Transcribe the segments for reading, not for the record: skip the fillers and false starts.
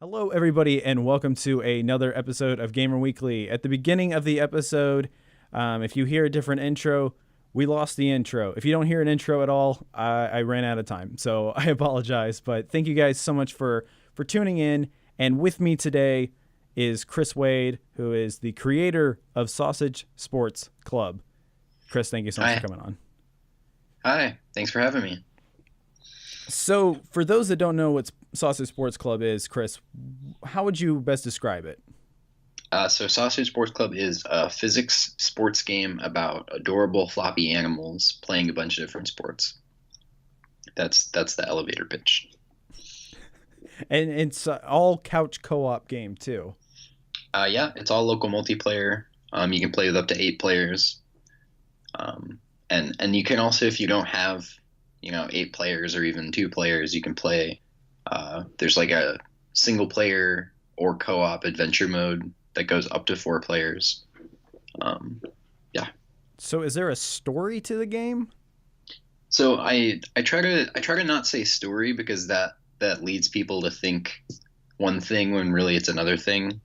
Hello, everybody, and welcome to another episode of Gamer Weekly. At the beginning of the episode, if you hear a different intro, we lost the intro. If you don't hear an intro at all, I ran out of time, so I apologize. But thank you guys so much for tuning in. And with me today is Chris Wade, who is the creator of Sausage Sports Club. Chris, thank you so much Hi. for coming on. Hi. Thanks for having me. So, for those that don't know what Sausage Sports Club is, Chris, how would you best describe it? So Sausage Sports Club is a physics sports game about adorable floppy animals playing a bunch of different sports. That's the elevator pitch. And it's all couch co-op game too. Yeah, it's all local multiplayer. You can play with up to 8 players. And you can also, if you don't have 8 players or even 2 players, you can play. There's like a single player or co-op adventure mode that goes up to 4 players. Yeah. So is there a story to the game? So I try to not say story because that leads people to think one thing when really it's another thing.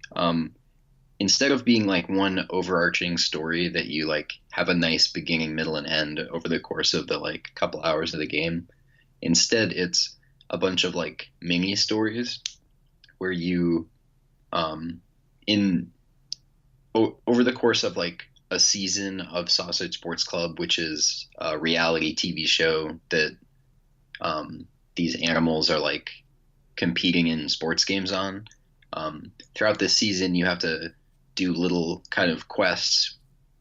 Instead of being like one overarching story that you like have a nice beginning, middle, and end over the course of the like couple hours of the game, instead it's a bunch of like mini stories where you in over the course of like a season of Sausage Sports Club, which is a reality TV show that these animals are like competing in sports games on. Throughout this season, you have to do little kind of quests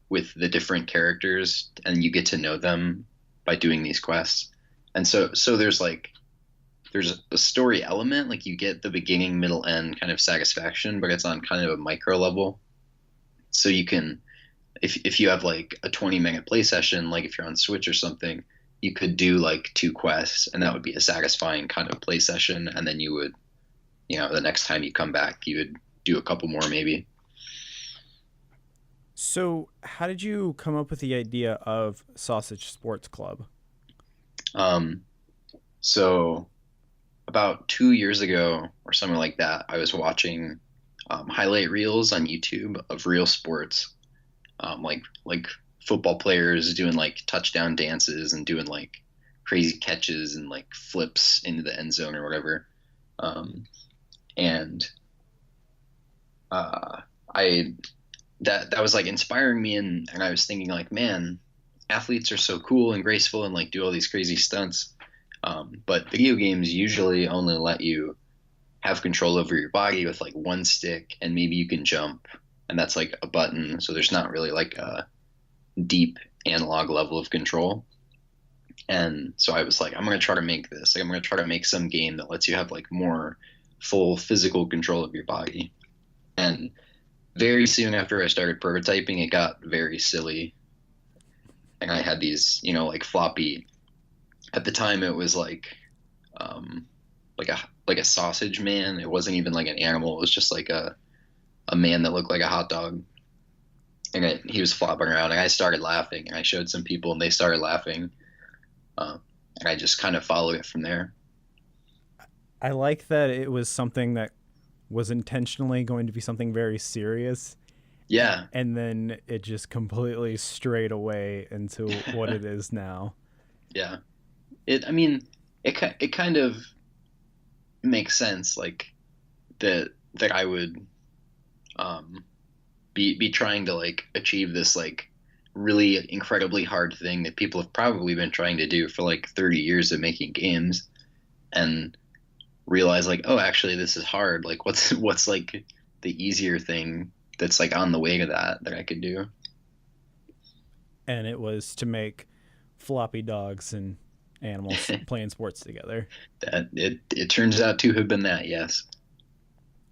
with the different characters, and you get to know them by doing these quests. And so there's a story element, like you get the beginning, middle, end kind of satisfaction, but it's on kind of a micro level. So you can, if you have like a 20-minute play session, like if you're on Switch or something, you could do like 2 quests, and that would be a satisfying kind of play session. And then you would, the next time you come back, you would do a couple more maybe. So how did you come up with the idea of Sausage Sports Club? Um, so about 2 years ago or something like that, I was watching highlight reels on YouTube of real sports, like football players doing like touchdown dances and doing like crazy catches and like flips into the end zone or whatever. And I that was like inspiring me, and I was thinking like, man, athletes are so cool and graceful and like do all these crazy stunts. But video games usually only let you have control over your body with like one stick, and maybe you can jump, and that's like a button. So there's not really like a deep analog level of control. And so I was like, I'm gonna try to make this. Like I'm gonna try to make some game that lets you have like more full physical control of your body. And very soon after I started prototyping, it got very silly. And I had these, like floppy. At the time, it was um, like a sausage man. It wasn't even like an animal. It was just like a man that looked like a hot dog. And he was flopping around. And I started laughing. And I showed some people, and they started laughing. And I just kind of followed it from there. I like that it was something that was intentionally going to be something very serious, Yeah. and then it just completely strayed away into what it is now. Yeah. I mean, it kind of makes sense, like that I would um, be trying to like achieve this like really incredibly hard thing that people have probably been trying to do for like 30 years of making games, and realize like, oh, actually this is hard. Like what's like the easier thing that's like on the way to that I could do. And it was to make floppy dogs and animals playing sports together. That it turns out to have been that, yes.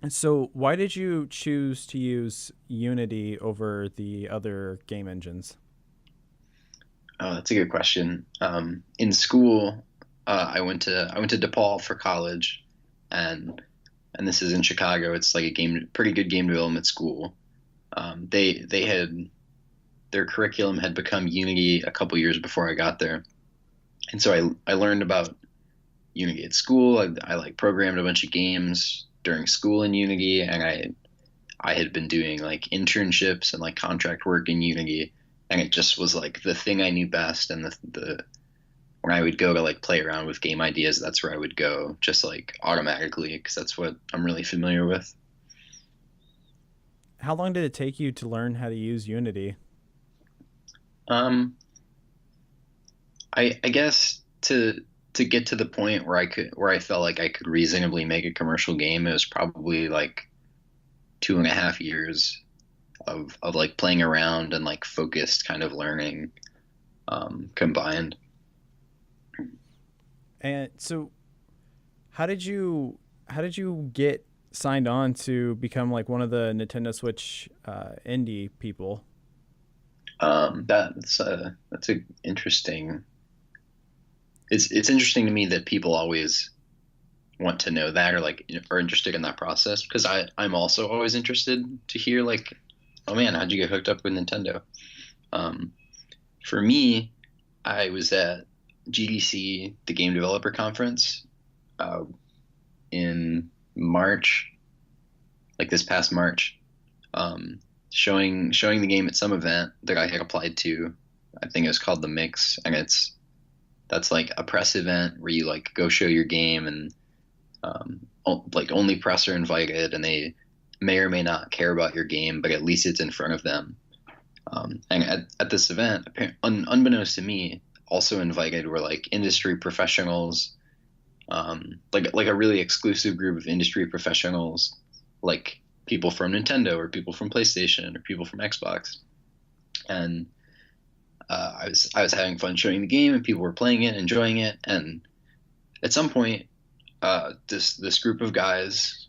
And so, why did you choose to use Unity over the other game engines? Oh, that's a good question. In school, I went to DePaul for college, and this is in Chicago. It's like a pretty good game development school. They had their curriculum had become Unity a couple years before I got there, and so I learned about Unity at school. I like programmed a bunch of games, during school in Unity, and I had been doing like internships and like contract work in Unity, and it just was like the thing I knew best. And the when I would go to like play around with game ideas, that's where I would go, just like automatically, because that's what I'm really familiar with. How long did it take you to learn how to use Unity? Um, I guess to get to the point where I felt like I could reasonably make a commercial game, it was probably like 2.5 years of like playing around and like focused kind of learning combined. And so, how did you get signed on to become like one of the Nintendo Switch indie people? That's a interesting. It's interesting to me that people always want to know that or like are interested in that process, because I'm also always interested to hear like, oh man, how'd you get hooked up with Nintendo? Um, for me, I was at GDC, the Game Developer Conference, uh, in March, like this past March, showing the game at some event that I had applied to. I think it was called the Mix, and that's like a press event where you like go show your game, and like only press are invited, and they may or may not care about your game, but at least it's in front of them. And at this event, unbeknownst to me, also invited were like industry professionals, like a really exclusive group of industry professionals, like people from Nintendo or people from PlayStation or people from Xbox. And I was having fun showing the game, and people were playing it, enjoying it. And at some point, this group of guys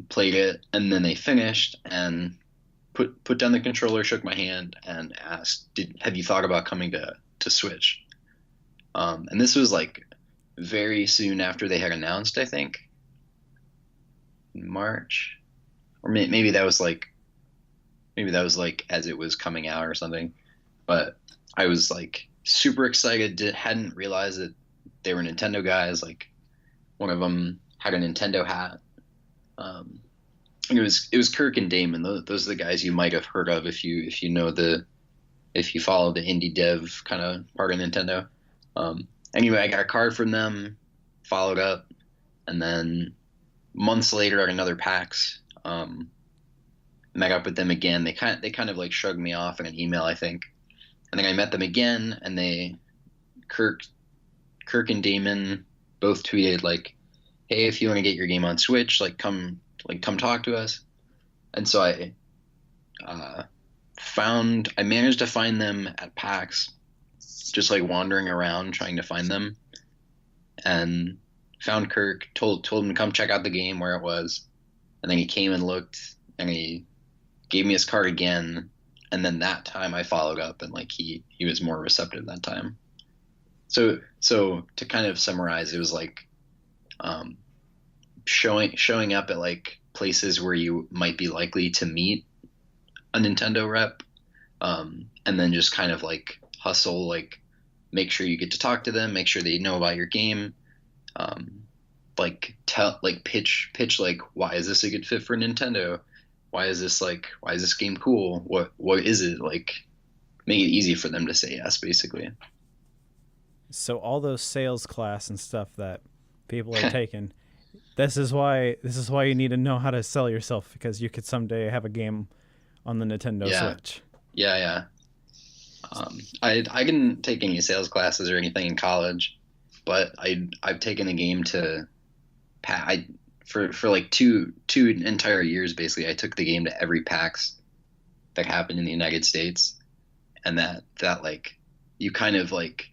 played it, and then they finished and put down the controller, shook my hand, and asked, "Have you thought about coming to Switch?" And this was like very soon after they had announced, I think, in March, or maybe that was like as it was coming out or something. But I was like super excited. Hadn't realized that they were Nintendo guys. Like one of them had a Nintendo hat. Um, it was Kirk and Damon. Those are the guys you might have heard of if you follow the indie dev kind of part of Nintendo. Anyway, I got a card from them, followed up, and then months later at another PAX, met up with them again. They kind of like shrugged me off in an email, I think. And then I met them again, and Kirk and Damon both tweeted like, "Hey, if you want to get your game on Switch, come talk to us." And so I managed to find them at PAX, just like wandering around trying to find them, and found Kirk, told him to come check out the game where it was, and then he came and looked, and he gave me his card again. And then that time I followed up, and like he was more receptive that time. So to kind of summarize, it was like showing up at like places where you might be likely to meet a Nintendo rep, and then just kind of like hustle, like make sure you get to talk to them, make sure they know about your game, pitch like, why is this a good fit for Nintendo? Why is this game cool? What is it like? Make it easy for them to say yes, basically. So all those sales class and stuff that people are taking, this is why you need to know how to sell yourself, because you could someday have a game on the Nintendo Yeah, Switch. yeah. I didn't take any sales classes or anything in college, but I've taken a game to for like two entire years basically. I took the game to every PAX that happened in the United States, and that like you kind of like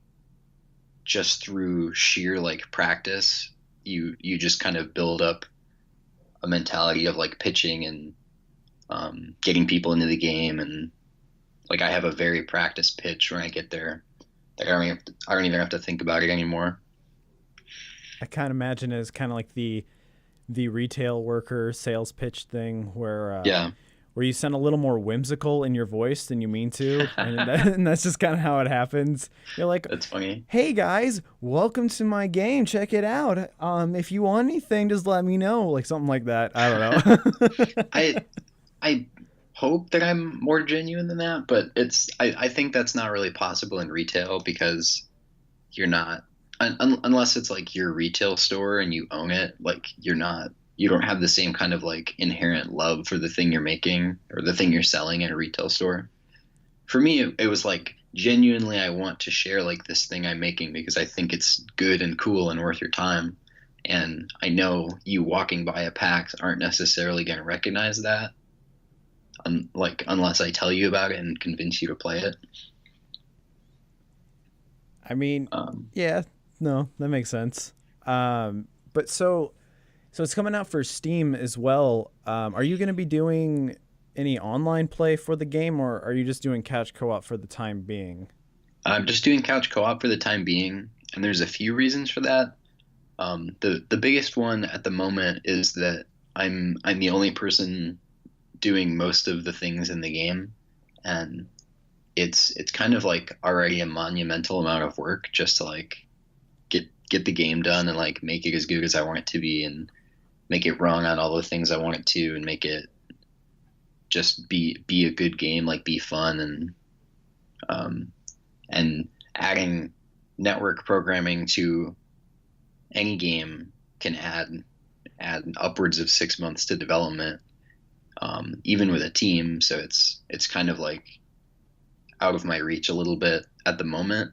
just through sheer like practice, you just kind of build up a mentality of like pitching and getting people into the game. And like I have a very practiced pitch when I get there. Like I don't even have to think about it anymore. I kind of imagine it as kind of like the retail worker sales pitch thing where Yeah. where you sound a little more whimsical in your voice than you mean to, and that's just kind of how it happens. You're like, That's funny. "Hey guys, welcome to my game. Check it out. If you want anything, just let me know." Like something like that. I don't know. I I hope that I'm more genuine than that, but I think that's not really possible in retail because you're not unless it's like your retail store and you own it, like you don't have the same kind of like inherent love for the thing you're making or the thing you're selling in a retail store. For me, it was like genuinely I want to share like this thing I'm making because I think it's good and cool and worth your time. And I know you walking by a PAX aren't necessarily going to recognize that, like unless I tell you about it and convince you to play it. I mean, Um, yeah, no, that makes sense. But so it's coming out for Steam as well. Are you going to be doing any online play for the game, or are you just doing couch co-op for the time being? I'm just doing couch co-op for the time being, and there's a few reasons for that. The biggest one at the moment is that I'm the only person doing most of the things in the game, and it's kind of like already a monumental amount of work just to like get the game done and like make it as good as I want it to be and make it run on all the things I want it to and make it just be a good game, like be fun um, and adding network programming to any game can add upwards of 6 months to development, even with a team. So it's kind of like out of my reach a little bit at the moment.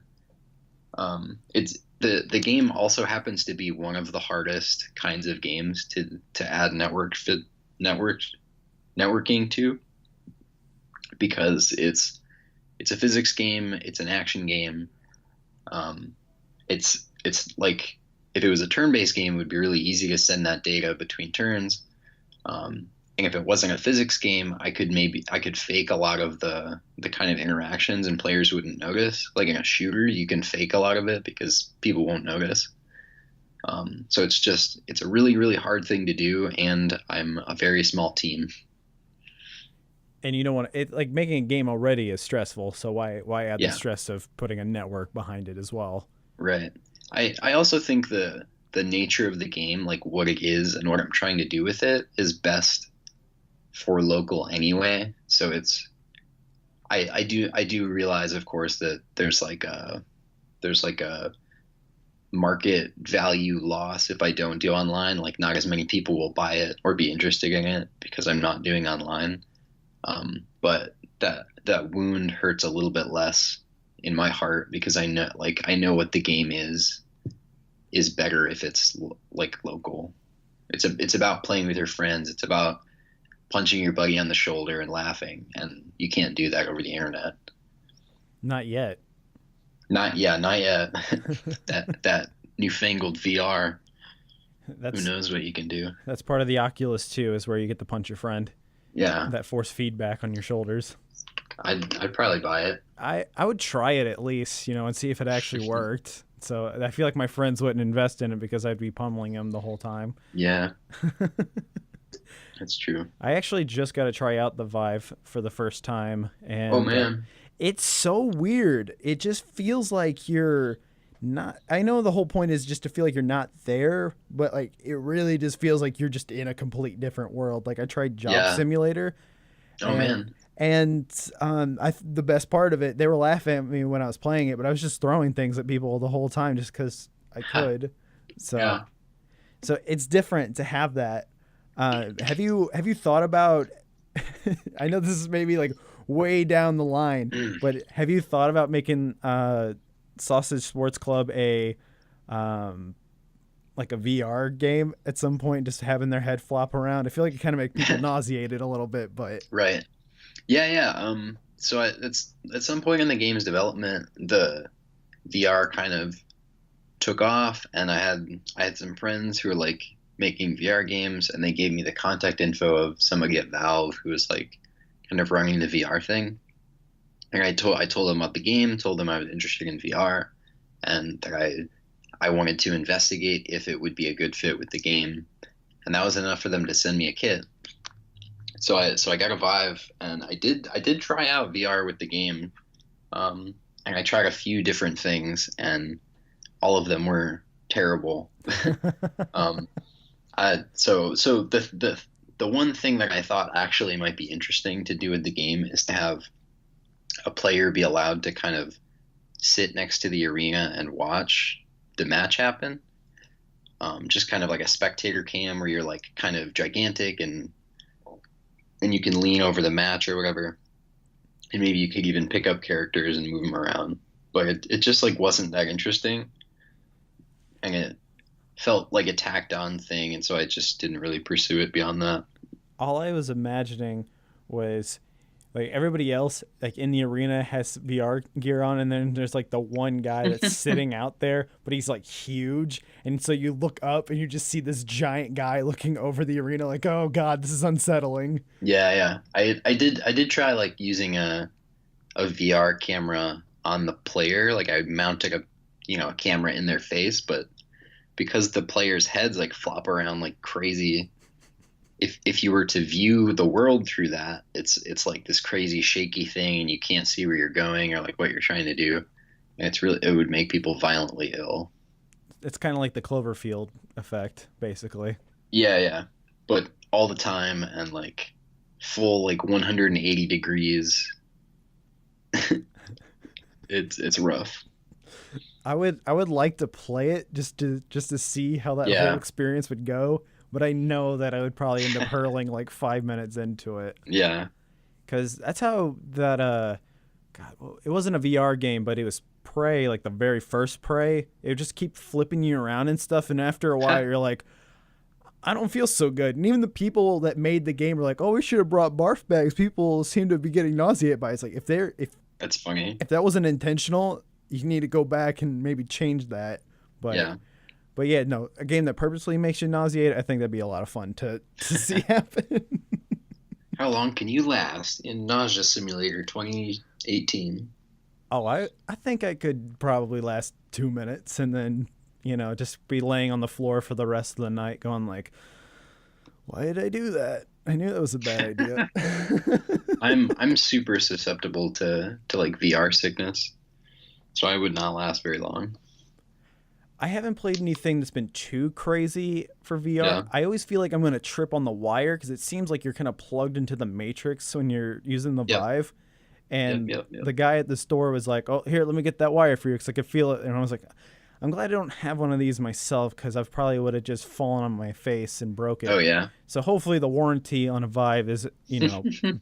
It's the game also happens to be one of the hardest kinds of games to add networking to because it's a physics game, it's an action game. It's like if it was a turn-based game, it would be really easy to send that data between turns. And if it wasn't a physics game, I could fake a lot of the kind of interactions and players wouldn't notice. Like in a shooter, you can fake a lot of it because people won't notice. So it's a really, really hard thing to do, and I'm a very small team. And you don't want it, like making a game already is stressful. So why add the Yeah, stress of putting a network behind it as well? right. I also think the nature of the game, like what it is and what I'm trying to do with it, is best for local anyway. So I do realize, of course, that there's like a market value loss if I don't do online. Like not as many people will buy it or be interested in it because I'm not doing online. But that wound hurts a little bit less in my heart because I know what the game is better if it's like local. It's about playing with your friends. It's about punching your buddy on the shoulder and laughing, and you can't do that over the internet. Not yet. Not yet. That newfangled VR. Who That's knows what you can do? that's part of the Oculus too, is where you get to punch your friend. Yeah, That force feedback on your shoulders. I'd probably buy it. I would try it at least, and see if it actually worked. So I feel like my friends wouldn't invest in it because I'd be pummeling them the whole time. Yeah, that's true. I actually just got to try out the Vive for the first time, and Oh man. it's so weird. It just feels like you're not. I know the whole point is just to feel like you're not there, but like it really just feels like you're just in a complete different world. Like I tried Job Yeah. Simulator, Oh and man. the best part of it, they were laughing at me when I was playing it, but I was just throwing things at people the whole time just because I could. So Yeah. so it's different to have that. Have you thought about? I know this is maybe like way down the line, but have you thought about making Sausage Sports Club a like a VR game at some point, just having their head flop around? I feel like it kind of make people nauseated a little bit, but Right. Yeah. So it's at some point in the game's development, the VR kind of took off, and I had some friends who were like making VR games, and they gave me the contact info of somebody at Valve who was like kind of running the VR thing. And I told them about the game, told them I was interested in VR, and that I wanted to investigate if it would be a good fit with the game, and that was enough for them to send me a kit. So I got a Vive, and I did try out VR with the game, and I tried a few different things, and all of them were terrible. Um, so the one thing that I thought actually might be interesting to do with the game is to have a player be allowed to kind of sit next to the arena and watch the match happen. Just kind of like a spectator cam where you're like kind of gigantic and you can lean over the match or whatever. And maybe you could even pick up characters and move them around. But it just like wasn't that interesting. And it felt like a tacked on thing, and so I just didn't really pursue it beyond that. All I was imagining was like everybody else like in the arena has VR gear on, and then there's like the one guy that's sitting out there, but he's like huge, and so you look up and you just see this giant guy looking over the arena like, oh god, this is unsettling. Yeah, yeah. I did try like using a VR camera on the player. Like I mounted a camera in their face, but because the players' heads like flop around like crazy, if you were to view the world through that, it's like this crazy shaky thing, and you can't see where you're going or like what you're trying to do. And it would make people violently ill. It's kind of like the Cloverfield effect, basically. Yeah, yeah. But all the time and like full like 180 degrees. It's rough. I would like to play it just to see how that Yeah. whole experience would go, but I know that I would probably end up hurling like 5 minutes into it, Yeah. because that's how that God, well, it wasn't a VR game, but it was Prey, like the very first Prey. It would just keep flipping you around and stuff, and after a while, you're like, I don't feel so good. And even the people that made the game were like, oh, we should have brought barf bags. People seem to be getting nauseated by it. It's like That's funny. if that wasn't intentional, you need to go back and maybe change that. But Yeah. But yeah, no, a game that purposely makes you nauseated, I think that'd be a lot of fun to see happen. How long can you last in Nausea Simulator 2018? Oh, I think I could probably last 2 minutes and then, just be laying on the floor for the rest of the night going like, why did I do that? I knew that was a bad idea. I'm super susceptible to like VR sickness, so I would not last very long. I haven't played anything that's been too crazy for VR. Yeah. I always feel like I'm going to trip on the wire because it seems like you're kind of plugged into the Matrix when you're using the Yep. Vive. And Yep. the guy at the store was like, oh, here, let me get that wire for you because I could feel it. And I was like, I'm glad I don't have one of these myself because I probably would have just fallen on my face and broke it. Oh yeah. So hopefully the warranty on a Vive is,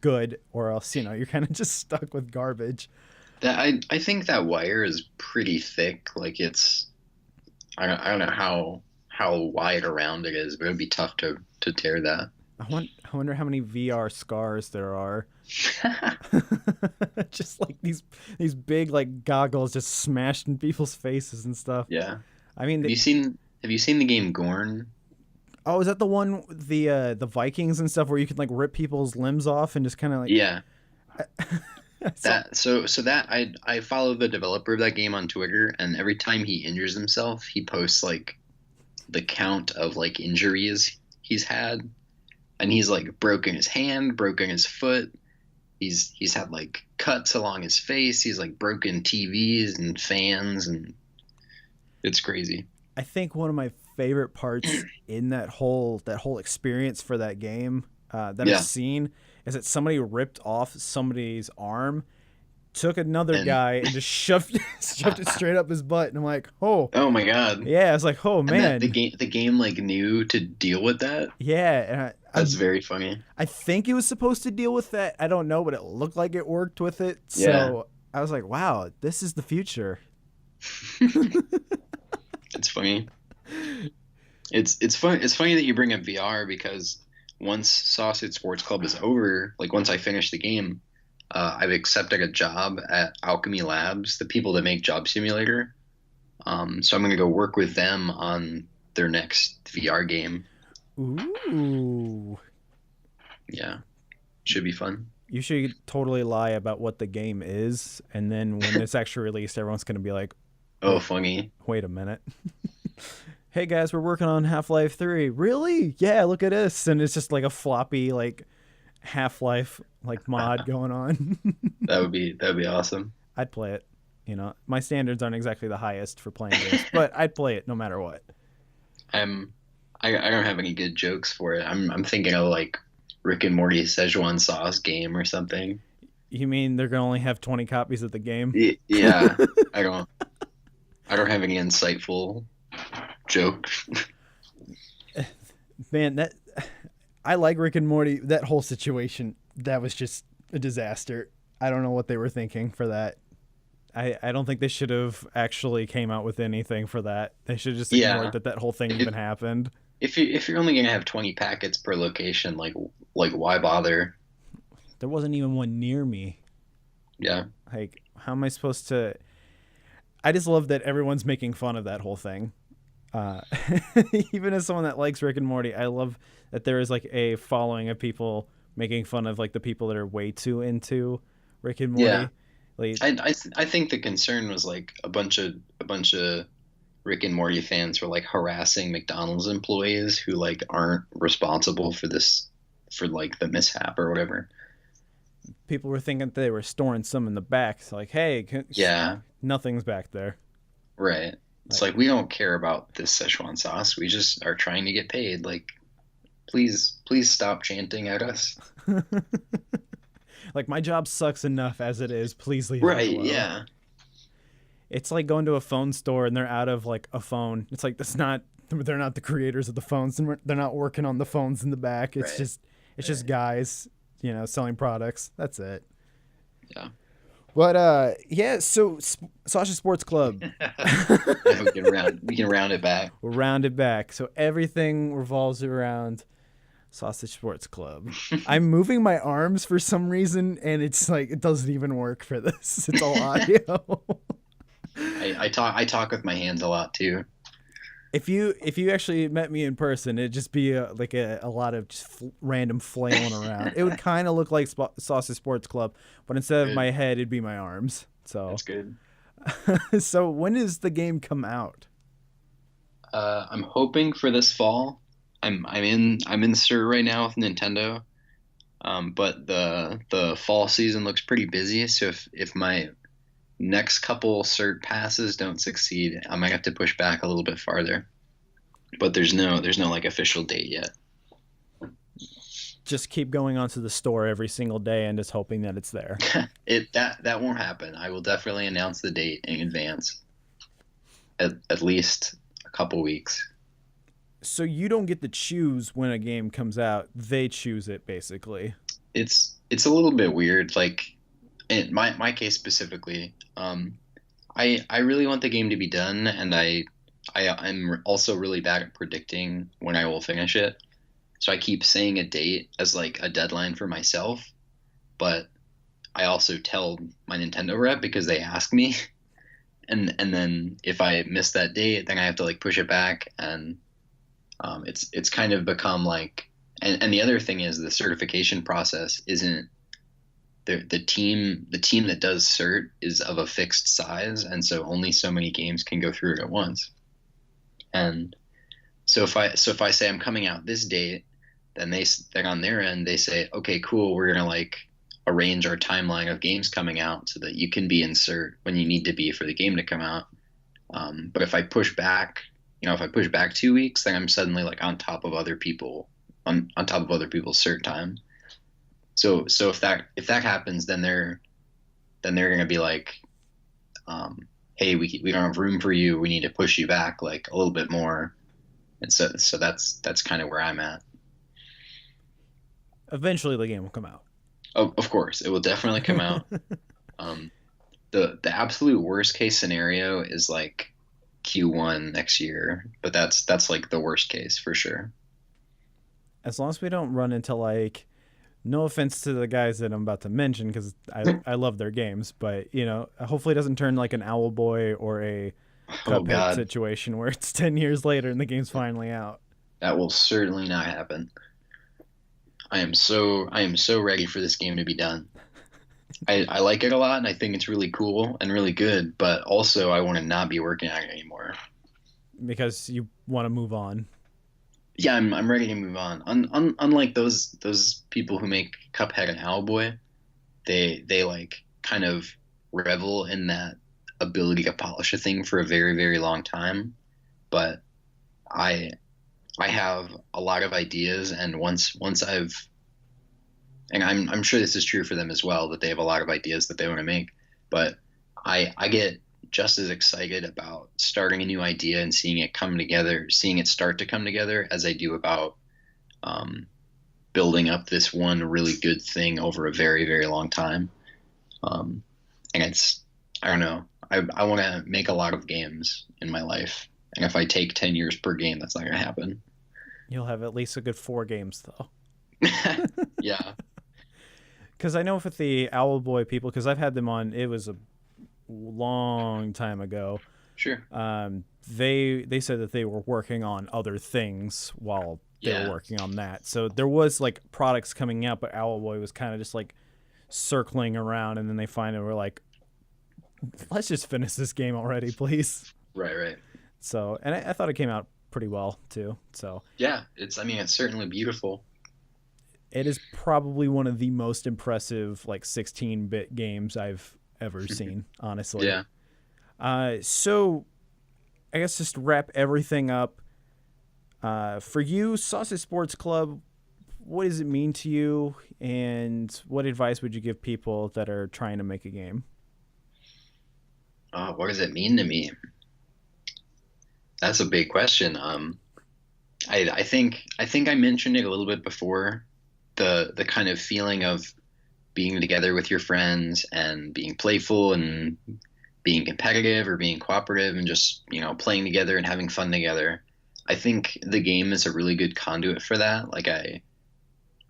good, or else, you're kind of just stuck with garbage. That I think that wire is pretty thick. Like I don't know how wide around it is, but it'd be tough to tear that. I wonder how many VR scars there are. Just like these big like goggles just smashed in people's faces and stuff. Yeah. I mean, Have you seen the game Gorn? oh, is that the one with the Vikings and stuff where you can like rip people's limbs off and just kind of like Yeah. So- That I follow the developer of that game on Twitter, and every time he injures himself, he posts like the count of like injuries he's had, and he's like broken his hand, broken his foot. He's had like cuts along his face. He's like broken TVs and fans, and it's crazy. I think one of my favorite parts in that whole experience for that game that Yeah. I've seen is that somebody ripped off somebody's arm, took another And- guy, and just shoved it straight up his butt. And I'm like, oh, Oh my god! yeah. I was like, oh And man, the game like knew to deal with that. yeah. And That's very funny. I think it was supposed to deal with that. I don't know, but it looked like it worked with it. So Yeah. I was like, wow, this is the future. It's funny. It's fun. It's funny that you bring up VR because once Sausage Sports Club is over, like once I finish the game, I've accepted a job at Alchemy Labs, the people that make Job Simulator. So I'm gonna go work with them on their next VR game. Ooh. Yeah, should be fun. You should totally lie about what the game is, and then when it's actually released, everyone's going to be like, Oh, funny. wait a minute. Hey guys, we're working on Half-Life 3. Really? Yeah, look at this. And it's just like a floppy, like Half-Life like mod going on. That would be awesome. I'd play it. My standards aren't exactly the highest for playing games, but I'd play it no matter what. I'm I don't have any good jokes for it. I'm thinking of like Rick and Morty Szechuan sauce game or something. You mean they're gonna only have 20 copies of the game? Yeah, I don't I don't have any insightful joke. Man, that I like Rick and Morty. That whole situation, that was just a disaster. I don't know what they were thinking for that. I don't think they should have actually came out with anything for that. They should have just ignored that whole thing even happened. If you're only gonna have 20 packets per location, like why bother? There wasn't even one near me. Yeah. Like, how am I supposed to? I just love that everyone's making fun of that whole thing. Even as someone that likes Rick and Morty, I love that there is like a following of people making fun of like the people that are way too into Rick and Morty. Yeah. Like, I think the concern was like a bunch of Rick and Morty fans were like harassing McDonald's employees who like aren't responsible for like the mishap or whatever. people were thinking they were storing some in the back. So like, hey, Yeah. nothing's back there. Right. It's like we don't care about this Szechuan sauce. We just are trying to get paid. Like, please stop chanting at us. Like, my job sucks enough as it is. Please leave Right, me alone. yeah. It's like going to a phone store and they're out of like a phone. It's like they're not the creators of the phones and they're not working on the phones in the back. It's Right. just guys, selling products. That's it. Yeah. But yeah, so Sasha Sports Club. Yeah, we can round it back. We'll round it back. So everything revolves around Sausage Sports Club. I'm moving my arms for some reason, and it's like it doesn't even work for this. It's all audio. I talk with my hands a lot too. If you actually met me in person, it'd just be a lot of just random flailing around. It would kind of look like Sausage Sports Club, but instead of my head, it'd be my arms. So That's good. So when does the game come out? I'm hoping for this fall. I'm in cert right now with Nintendo, but the fall season looks pretty busy. So if my next couple cert passes don't succeed, I might have to push back a little bit farther. But there's no like official date yet. Just keep going onto the store every single day and just hoping that it's there. That won't happen. I will definitely announce the date in advance. At least a couple weeks. So you don't get to choose when a game comes out. They choose it, basically. It's a little bit weird. Like in my case specifically, I really want the game to be done, and I'm also really bad at predicting when I will finish it. So I keep saying a date as like a deadline for myself, but I also tell my Nintendo rep because they ask me, and then if I miss that date, then I have to like push it back, and it's kind of become like, and the other thing is the certification process isn't the team that does cert is of a fixed size, and so only so many games can go through it at once. And so if I say I'm coming out this date, then then on their end they say, okay, cool, we're gonna like arrange our timeline of games coming out so that you can be in cert when you need to be for the game to come out. But if I push back, if I push back 2 weeks, then I'm suddenly like on top of other people, on top of other people's cert time. So if that happens, then they're gonna be like, hey, we don't have room for you. We need to push you back like a little bit more. And so that's kind of where I'm at. Eventually, the game will come out. Oh, of course, it will definitely come out. The absolute worst case scenario is like Q1 next year, but that's like the worst case for sure. As long as we don't run into like, no offense to the guys that I'm about to mention because I love their games, but hopefully it doesn't turn like an Owlboy or a Cuphead situation where it's 10 years later and the game's finally out. That will certainly not happen. I am so ready for this game to be done. I like it a lot, and I think it's really cool and really good, but also I want to not be working on it anymore. Because you want to move on. Yeah, I'm ready to move on. Unlike those people who make Cuphead and Owlboy, they like kind of revel in that ability to polish a thing for a very, very long time. But I I have a lot of ideas, and once I've and I'm sure this is true for them as well, that they have a lot of ideas that they want to make. But I get just as excited about starting a new idea and seeing it come together, seeing it start to come together, as I do about um, building up this one really good thing over a very, very long time. Um, and it's, I don't know, I want to make a lot of games in my life. And if I take 10 years per game, that's not going to happen. You'll have at least a good 4 games though. Yeah, Because I know with the Owlboy people, because I've had them on, it was a long time ago. sure. They said that they were working on other things while they were Yeah. working on that. So there was like products coming out, but Owlboy was kind of just like circling around, and then they finally were like, "Let's just finish this game already, please." Right, right. So, and I thought it came out pretty well too. So Yeah, I mean, it's certainly beautiful. it is probably one of the most impressive like 16-bit games I've ever seen, honestly. Yeah. So I guess just to wrap everything up. For you, Sausage Sports Club, what does it mean to you, and what advice would you give people that are trying to make a game? What does it mean to me? That's a big question. I think I mentioned it a little bit before. The kind of feeling of being together with your friends and being playful and being competitive or being cooperative and just, playing together and having fun together. I think the game is a really good conduit for that. Like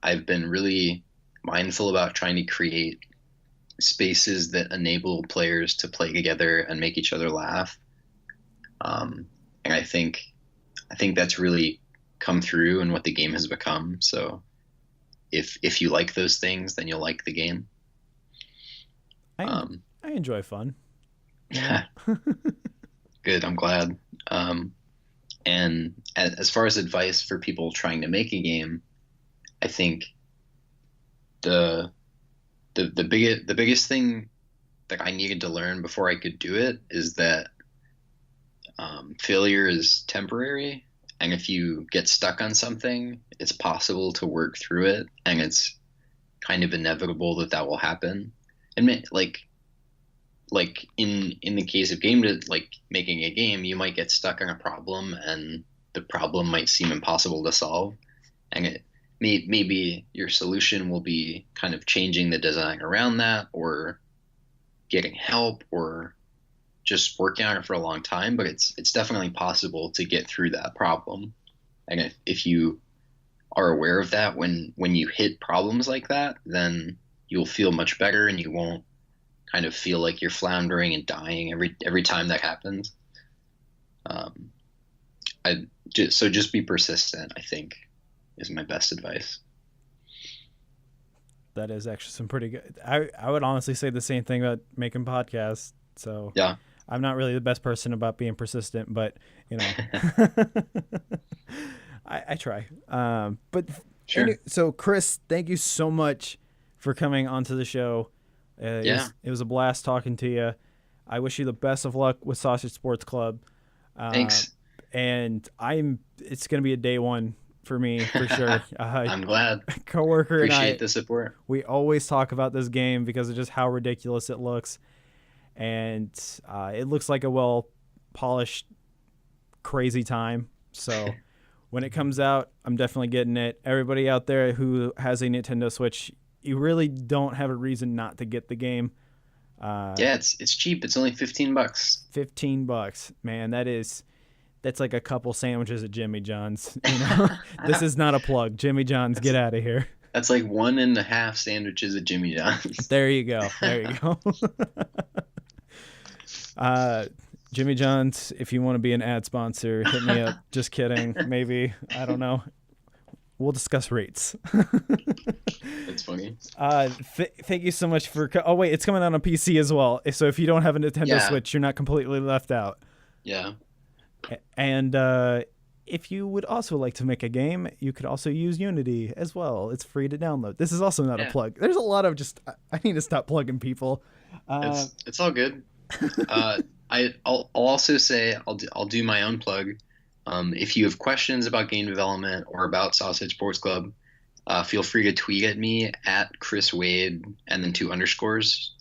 I've been really mindful about trying to create spaces that enable players to play together and make each other laugh. And I think that's really come through in what the game has become. So if you like those things, then you'll like the game. I Um, I enjoy fun. You know? Good. I'm glad. And as far as advice for people trying to make a game, I think the the biggest thing that I needed to learn before I could do it is that failure is temporary, and if you get stuck on something, it's possible to work through it, and it's kind of inevitable that that will happen. And like in the case of like making a game, you might get stuck on a problem, and the problem might seem impossible to solve, and maybe your solution will be kind of changing the design around that, or getting help, or just working on it for a long time. But it's definitely possible to get through that problem, and if you are aware of that when you hit problems like that, then you'll feel much better, and you won't kind of feel like you're floundering and dying every time that happens. Um, so just be persistent, I think, is my best advice. That is actually some pretty good. I would honestly say the same thing about making podcasts. So Yeah, I'm not really the best person about being persistent, but you know, I try. But sure. so Chris, thank you so much for coming onto the show. Yeah, It was a blast talking to you. I wish you the best of luck with Sausage Sports Club. Uh, thanks. and it's going to be a day one for me for sure. I'm glad. Coworker and Appreciate I, the support. we always talk about this game because of just how ridiculous it looks. And it looks like a well polished, crazy time. So when it comes out, I'm definitely getting it. Everybody out there who has a Nintendo Switch, you really don't have a reason not to get the game. Yeah, it's cheap. It's only $15. $15, man. That's like a couple sandwiches at Jimmy John's. You know, this is not a plug. Jimmy John's, That's get out of here. that's like 1.5 sandwiches at Jimmy John's. There you go. There you go. Jimmy John's, if you want to be an ad sponsor, hit me up. Just kidding. Maybe. I don't know. We'll discuss rates. That's funny. Thank you so much for. Oh wait, it's coming out on PC as well. So if you don't have a Nintendo Yeah. Switch, you're not completely left out. Yeah. And if you would also like to make a game, you could also use Unity as well. It's free to download. This is also not a Yeah, plug. There's a lot of just I need to stop plugging people. it's all good. I'll also say I'll do my own plug. If you have questions about game development or about Sausage Sports Club, feel free to tweet at me at Chris Wade and then 2 underscores.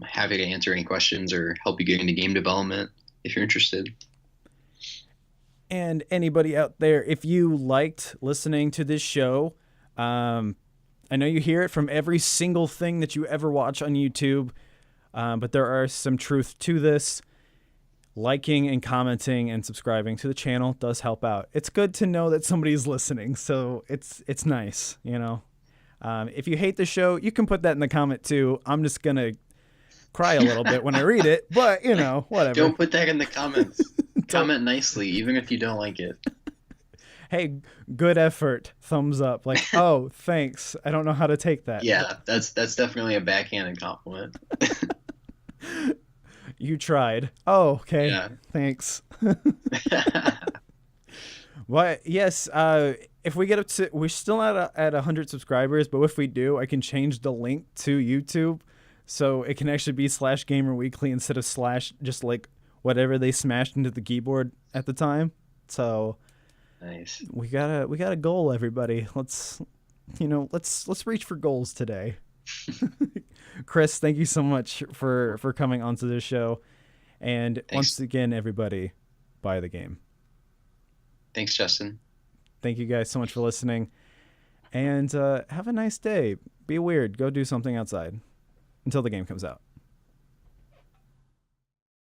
Happy to answer any questions or help you get into game development if you're interested. And anybody out there, if you liked listening to this show, I know you hear it from every single thing that you ever watch on YouTube, but there are some truth to this. Liking and commenting and subscribing to the channel does help out. It's good to know that somebody's listening, so it's nice, you know. If you hate the show, you can put that in the comment too. I'm just gonna cry a little bit when I read it, but you know, whatever. Don't put that in the comments. Comment nicely, even if you don't like it. Hey, good effort. Thumbs up. Like, oh, thanks. I don't know how to take that. Yeah, that's definitely a backhanded compliment. You tried. Oh, okay. Yeah. Thanks. Well, yes. If we get up to, we're still not at 100 subscribers, but if we do, I can change the link to YouTube, so it can actually be /GamerWeekly instead of / just like whatever they smashed into the keyboard at the time. So Nice. we got a goal, everybody. Let's reach for goals today. Chris, thank you so much for coming onto this show. And Thanks. Once again, everybody, buy the game. Thanks, Justin. Thank you guys so much for listening. And have a nice day. Be weird. Go do something outside until the game comes out.